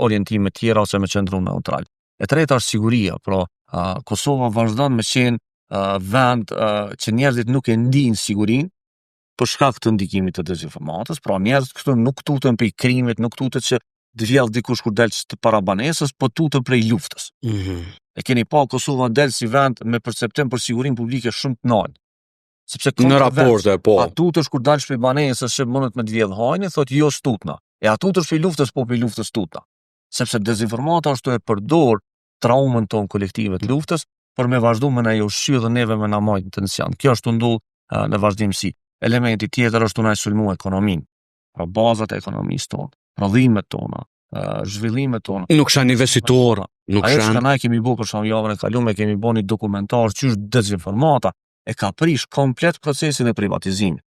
orientime tjera ose me qëndru neutral. E treta është siguria, pra Kosova vazhdon me qenë vend që njerëzit nuk e ndinë sigurinë për shkak të ndikimit të dezinformatës, pra njerëzit këtu nuk tutën prej krimit, nuk tutën që të vjell dikush kur del të para banesës, po tutën prej luftës. E keni pa Kosova del si vend me perceptim për sigurinë publike shumë të lartë. Sepse në raporte, po. A tutesh kur dalsh prej banesës që mundet me të vjedh hajnë, thotë jo stutna. E a tutesh prej luftës, po prej luftës tutna. Sepse dezinformata është e përdor traumën tonë kolektive të luftës për me vazhdu me na jo shqy dhe neve me na majtë tension. Kjo është ndodhur në vazhdimsi. Elementi tjetër është të na sulmu ekonominë, pra bazat e ekonomisë tonë, prodhimet tona, zhvillimet tona. Nuk janë investitorë, nuk Ajo që janë. na kemi bu për shkak javën e kaluar, kemi bu një dokumentar që është dezinformata e ka prish komplet procesin e privatizimit.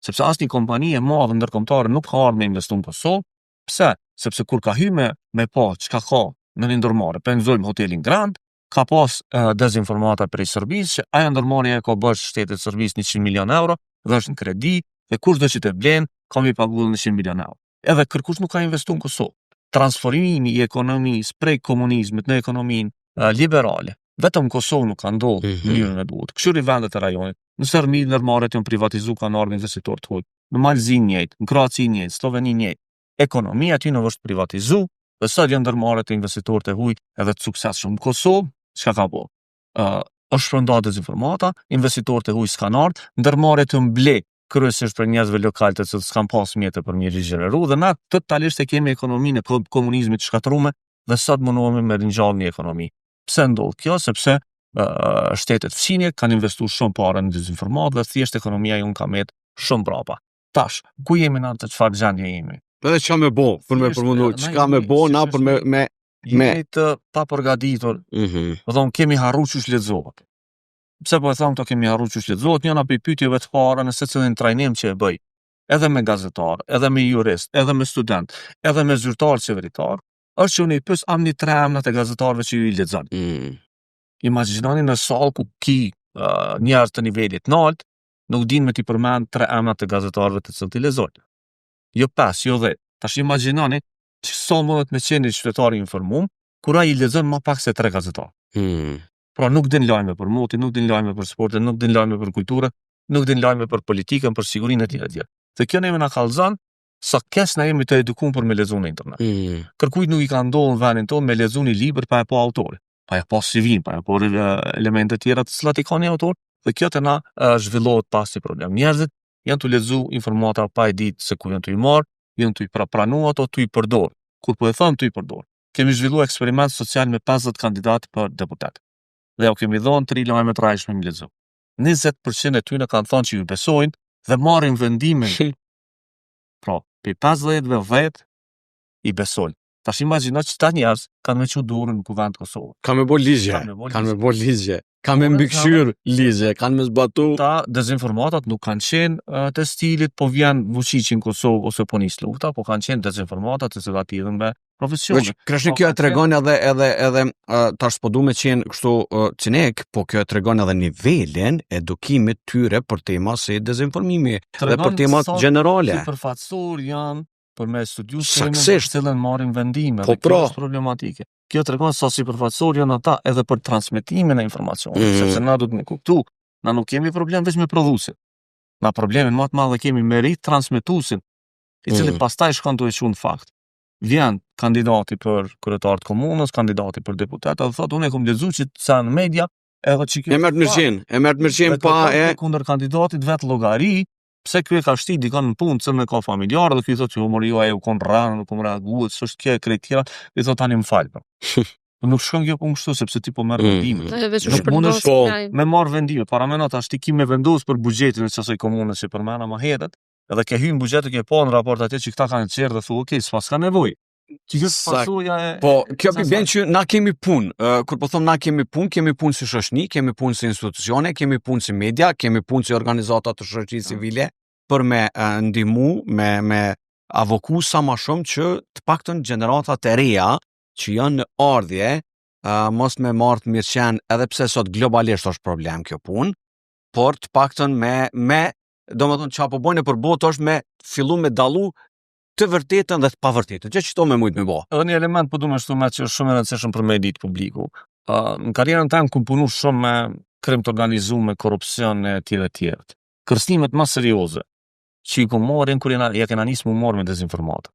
Sepse asnjë kompani e madhe ndërkombëtare nuk ka ardhur me investu në Kosovë. Pse? Sepse kur ka hyrë me pa çka ka në një ndërmarrje, pensojmë hotelin Grand, ka pas dezinformata prej Serbisë që ajo ndërmarrje ka bësh shtetit Serbisë 100 milion euro, dhe është në kredi, dhe kush do që të blen, ka mi pagullë 100 milion euro. Edhe kërkush nuk ka investu në Kosovë. Transformimi i ekonomisë prej komunizmit në ekonominë liberale, vetëm Kosovë nuk ka ndodhur në mënyrën e duhur. Kështu vendet e rajonit, në Serbi ndërmarrjet janë privatizuar kanë ardhur investitor të huaj. Në Malzi njëjtë, në Kroaci njëjtë, Sloveni njëjtë. Ekonomia aty nuk është privatizuar, dhe sot janë ndërmarrjet e investitorë të huaj edhe të suksesshëm. Në Kosovë, çka ka bëu? Është shpërndar dezinformata, investitorët e huaj s'kan ardhur, ndërmarrjet të mble kryesisht për njerëzve lokal të cilët s'kan pas mjete për mi rigjereru, dhe na totalisht e kemi ekonominë e komunizmit të shkatruar dhe sot mundohemi me ringjallë një ekonomi. Pse ndodh kjo? Sepse shtetet fqinje kanë investuar shumë parë në dezinformatë dhe thjesht ekonomia jonë ka met shumë brapa. Tash, ku jemi na të çfarë gjendje jemi? Edhe çka me bo, për me përmendu, çka me bo na për me Jemi të paprgatitur. Do kemi harruar çu lexohet. Pse po e them këto kemi harruar çu lexohet? Njëna prej pyetjeve të para në secilin trajnim që e bëj, edhe me gazetar, edhe me jurist, edhe me student, edhe me zyrtar qeveritar, është që unë i pyes am një 3 emrat e gazetarëve që ju i lexon. Imagjinoni në sallë ku ki njerëz të nivelit të lartë, nuk din me t'i përmend 3 emrat e gazetarëve të cilët i lexojnë. Jo 5, jo 10. Tash imagjinoni që sa mundet me qenë një qytetar i informuar, kur ai i lexon më pak se 3 gazetar. Pra nuk din lajme për motin, nuk din lajme për sportin, nuk din lajme për kulturën, nuk din lajme për politikën, për sigurinë e tjera. Dhe kjo neve na kallzon sa kes na jemi të edukuar për me lexuar në internet. Kërkujt nuk i ka ndodhur në vendin tonë me lexuar një libër pa e pa autorin, pa e pa CV-n, pa e pa elemente tjera të cilat i kanë një autor, dhe kjo të na zhvillohet pas si problem. Njerëzit janë të lexuar informata pa e ditë se ku janë të i marr, janë të i pranuar ato të i përdor. Kur po e them të i përdor, kemi zhvilluar eksperiment social me 50 kandidatë për deputet. Dhe u kemi dhënë 3 lajme të rrajshme me lexu. 20% e tyre kanë thënë që ju besojnë dhe marrin vendimin. Pra, pe 50-ve 10 i besojnë. Tash imagjino që ta njerëz kanë me çu durën në kuvend Kosovë. Ka me bo ligje, ka me mbikëqyr ligje, kanë me zbatu. Ta dezinformatat nuk kanë qenë të stilit, po vjen Vučići në Kosovë ose po nis lufta, po kanë qenë dezinformatat të cilat lidhen me profesionin. Kreshni kjo e tregon edhe tash po du me qenë kështu cinek, po kjo e tregon edhe nivelin edukimit tyre për tema si dezinformimi dhe për tema generale. Përfaqësor janë për me studiu Saksisht. cilën marrin vendime, Po, dhe kjo është problematike. Kjo tregon sa si përfaqësor janë ata edhe për transmetimin e informacionit, sepse na duhet me kuptu, na nuk kemi problem vetëm me prodhuesin. Na problemin më të madh kemi me transmetuesin, i cili pastaj shkon të e çon fakt. Vjen kandidati për kryetar të komunës, kandidati për deputet, dhe thotë unë e kam lexuar që sa në media edhe çike. E merr mirëqen pa e kundër kandidatit vet llogari. Pse ky e ka shtit dikon në punë, se me ka familjar, dhe ky thotë që humori jo u kon rran, nuk kom reaguar, s'është kjo e krejtira, i thotë tani më fal. Nuk shkon kjo punë kështu sepse ti po merr vendime. Nuk mundesh me marr vendime, para më not ashtu ki me vendos për buxhetin e kësaj komune që përmena më herët, edhe ke hyrë në buxhetin që po në raport atje që këta kanë çerë dhe thu, okay, s'pas ka nevojë. Po, kjo bën që na kemi punë. Kur po them na kemi punë si shoqëni, kemi punë si institucione, kemi punë si media, kemi punë si organizata të shoqërisë civile për me ndihmu, me avoku sa më shumë që të paktën gjeneratat e reja që janë në ardhje mos me marrë të mirëqen, edhe pse sot globalisht është problem kjo punë, por të paktën me domethënë çfarë po bojnë për botë është me fillu me dallu të vërtetën dhe të pavërtetën. Gjë që to me mujt me bë. Edhe një element po du me shtu me që është shumë e rëndësishëm për me ditë publiku. Në karrierën time kum punu shumë me krim të organizuar, korrupsion e tjera e tjera. Kërstimet më serioze që i ku morrin kur ja kena nisë mu morë me dezinformata.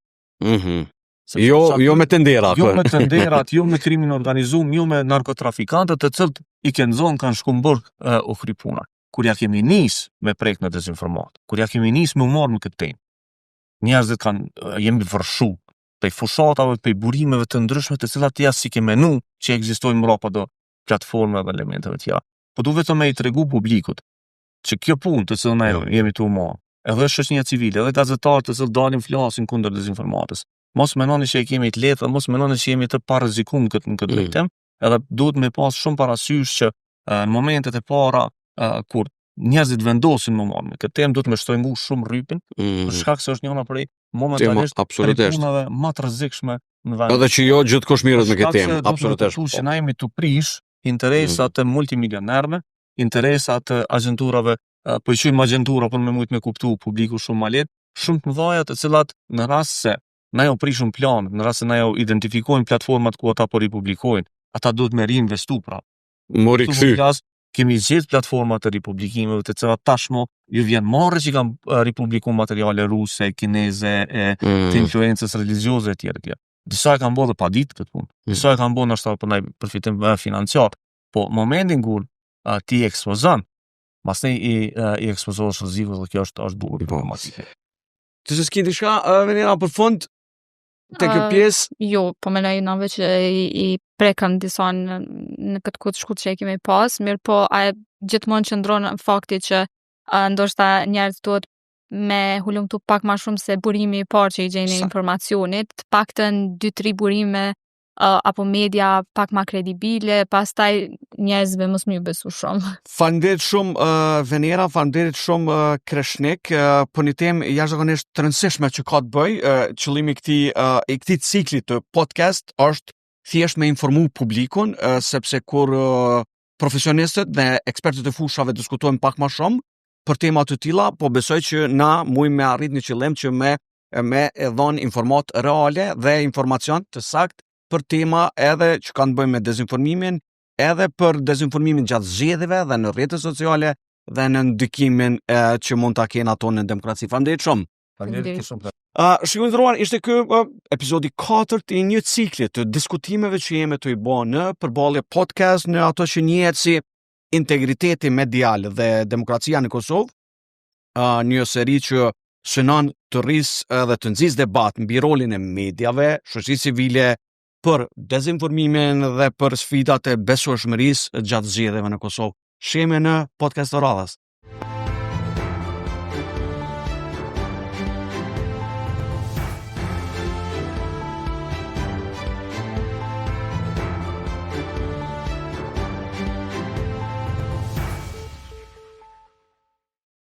Jo me tenderat. Jo me tenderat, jo me krimin organizuar, jo me narkotrafikantët të cilët i kanë zonë kanë shku mbërë u kry puna. Kur ja kemi nisë me prek në dezinformat, kur ja kemi nisë me morë me këtë temë, njerëzit jemi vërshu pej fushatave, pej burimeve të ndryshme të cilat ja si ke menu që ekzistojnë mrapa do platformave dhe elementeve tjera. Po du vetëm me i tregu publikut që kjo punë të cilën ne jemi të marrë, edhe shoqënia civile, edhe gazetarët të cilët dalin flasin kundër dezinformatës. Mos menoni që e kemi të lehtë, dhe mos menoni që jemi të parrezikuar në këtë drejtim, edhe duhet me pas shumë parasysh që në momentet e para kur njerëzit vendosin më marrë me këtë temë, duhet me shtrëngu shumë rrypin, për shkak se është njëna prej momentalisht punave më të rrezikshme në vend. Edhe që jo gjithkush mirët me këtë temë, absolutisht. Që na jemi të prish interesat e multimilionerëve, interesat e agenturave, po i quajmë agentura për me mujt me kuptu publiku shumë ma lehtë, shumë të mëdha të cilat në rast se na jo prishun plan, në rast se na jo identifikojnë platformat ku ata po ripublikojnë, ata duhet me reinvestu pra. Mori kthy. Kemi gjithë platformat të ripublikimeve të cilat tashmo ju vjen marrë që kanë ripublikuar materiale ruse, kineze, të influencës religjioze e tjera. Disa e kanë bërë pa ditë këtë punë. Disa e kanë bërë ndoshta për ndaj përfitim financiar. Po momentin kur ti ekspozon, pastaj i ekspozosh rrezikut dhe kjo është bukur problematike. Ti s'ke diçka venira për fund te kjo pjesë? Jo, po mendoj në veç i prekëm disa në këtë kohë të shkurtër që e kemi pas, mirë po gjithmonë qëndron në fakti që ndoshta njerëzit duhet me hulumtu pak më shumë se burimi i parë që i gjejnë informacionit, të paktën 2-3 burime apo media pak më kredibile, pastaj njerëzve mos më besu shumë. Faleminderit shumë Venera, faleminderit shumë Kreshnik, për një temë jashtëzakonisht të rëndësishme që ka të bëjë. Qëllimi i këtij cikli të podcast është thjesht me informu publikun, sepse kur profesionistët dhe ekspertët e fushave diskutojnë pak më shumë për tema të tilla, po besoj që na mujmë me arrit një qëllim që me e dhënë informat reale dhe informacion të saktë për tema edhe që kanë të bëjnë me dezinformimin, edhe për dezinformimin gjatë zgjedhjeve dhe në rrjetet sociale dhe në ndikimin që mund ta kenë ato në demokraci. Faleminderit shumë. Faleminderit shumë. Shikojmë ndëruar, ishte ky episodi 4 i një cikli të diskutimeve që jemi të i bë në përballje podcast në ato që njihet si integriteti medial dhe demokracia në Kosovë, një seri që synon të rrisë dhe të nxjisë debat mbi rolin e mediave, shoqërisë civile për dezinformimin dhe për sfidat e besueshmërisë gjatë zgjedhjeve në Kosovë. Shihemi në podcast të radhës.